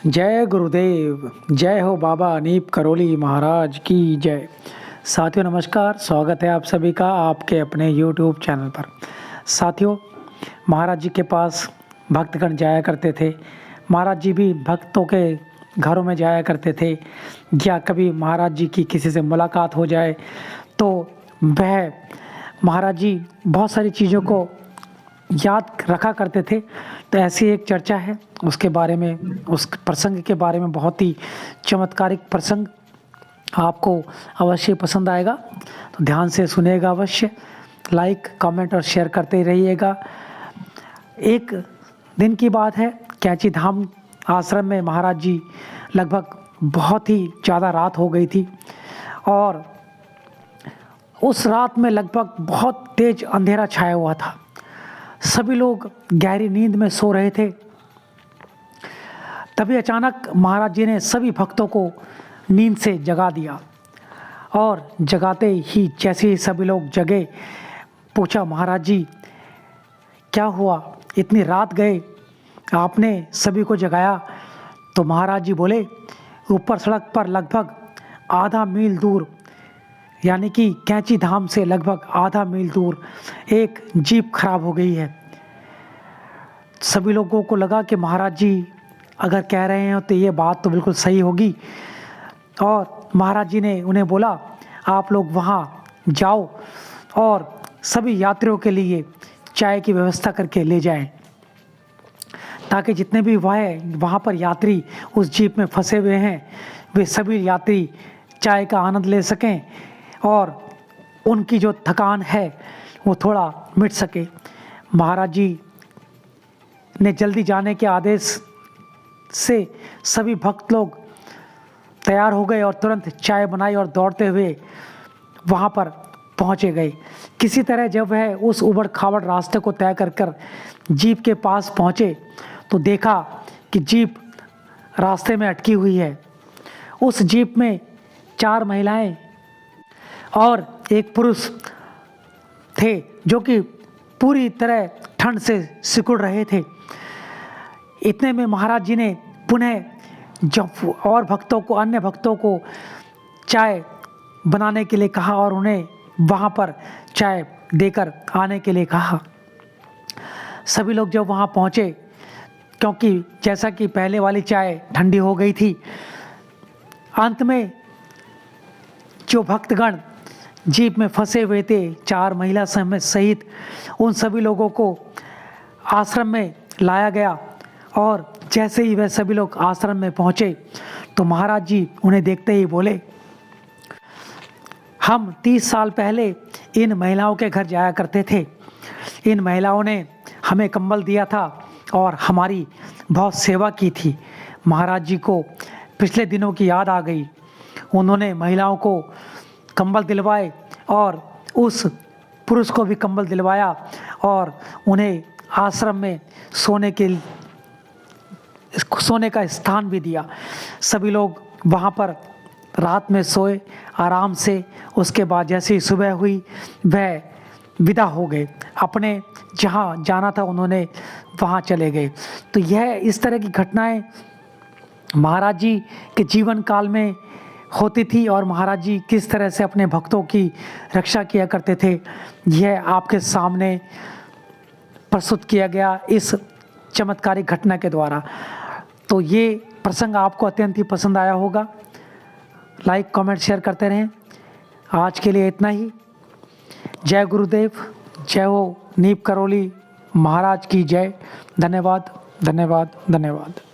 जय गुरुदेव, जय हो बाबा नीप करोली महाराज की जय। साथियों नमस्कार, स्वागत है आप सभी का आपके अपने YouTube चैनल पर। साथियों, महाराज जी के पास भक्तगण जाया करते थे। महाराज जी भी भक्तों के घरों में जाया करते थे, या कभी महाराज जी की किसी से मुलाकात हो जाए तो वह महाराज जी बहुत सारी चीज़ों को याद रखा करते थे। तो ऐसी एक चर्चा है, उसके बारे में, उस प्रसंग के बारे में, बहुत ही चमत्कारिक प्रसंग, आपको अवश्य पसंद आएगा। तो ध्यान से सुनिएगा अवश्य, लाइक कमेंट और शेयर करते रहिएगा। एक दिन की बात है, कैंची धाम आश्रम में महाराज जी लगभग बहुत ही ज़्यादा रात हो गई थी और उस रात में लगभग बहुत तेज अंधेरा छाया हुआ था। सभी लोग गहरी नींद में सो रहे थे। तभी अचानक महाराज जी ने सभी भक्तों को नींद से जगा दिया और जगाते ही जैसे ही सभी लोग जगे, पूछा, महाराज जी क्या हुआ, इतनी रात गए, आपने सभी को जगाया? तो महाराज जी बोले, ऊपर सड़क पर लगभग आधा मील दूर, यानी कि कैंची धाम से लगभग आधा मील दूर एक जीप खराब हो गई है। सभी लोगों को लगा कि महाराज जी अगर कह रहे हैं तो ये बात तो बिल्कुल सही होगी, और महाराज जी ने उन्हें बोला, आप लोग वहाँ जाओ और सभी यात्रियों के लिए चाय की व्यवस्था करके ले जाएं, ताकि जितने भी वहाँ पर यात्री उस जीप में फंसे हुए हैं, वे सभी यात्री चाय का आनंद ले सकें और उनकी जो थकान है वो थोड़ा मिट सके। महाराज जी ने जल्दी जाने के आदेश से सभी भक्त लोग तैयार हो गए और तुरंत चाय बनाई और दौड़ते हुए वहाँ पर पहुँचे गए। किसी तरह जब वह उस उबड़ खाबड़ रास्ते को तय कर जीप के पास पहुँचे तो देखा कि जीप रास्ते में अटकी हुई है। उस जीप में 4 महिलाएं और एक पुरुष थे, जो कि पूरी तरह ठंड से सिकुड़ रहे थे। इतने में महाराज जी ने पुनः जब और भक्तों को, अन्य भक्तों को चाय बनाने के लिए कहा और उन्हें वहाँ पर चाय देकर आने के लिए कहा। सभी लोग जब वहाँ पहुँचे, क्योंकि जैसा कि पहले वाली चाय ठंडी हो गई थी, अंत में जो भक्तगण जीप में फंसे हुए थे, 4 महिला सहित, उन सभी लोगों को आश्रम में लाया गया। और जैसे ही वह सभी लोग आश्रम में पहुँचे तो महाराज जी उन्हें देखते ही बोले, हम 30 साल पहले इन महिलाओं के घर जाया करते थे। इन महिलाओं ने हमें कंबल दिया था और हमारी बहुत सेवा की थी। महाराज जी को पिछले दिनों की याद आ गई। उन्होंने महिलाओं को कंबल दिलवाए और उस पुरुष को भी कंबल दिलवाया और उन्हें आश्रम में सोने का स्थान भी दिया। सभी लोग वहाँ पर रात में सोए आराम से। उसके बाद जैसे ही सुबह हुई वह विदा हो गए, अपने जहाँ जाना था उन्होंने वहाँ चले गए। तो यह इस तरह की घटनाएं महाराज जी के जीवन काल में होती थी और महाराज जी किस तरह से अपने भक्तों की रक्षा किया करते थे, यह आपके सामने प्रस्तुत किया गया इस चमत्कारिक घटना के द्वारा। तो ये प्रसंग आपको अत्यंत ही पसंद आया होगा। लाइक कमेंट शेयर करते रहें। आज के लिए इतना ही। जय गुरुदेव, जय हो नीप करोली महाराज की जय। धन्यवाद, धन्यवाद, धन्यवाद।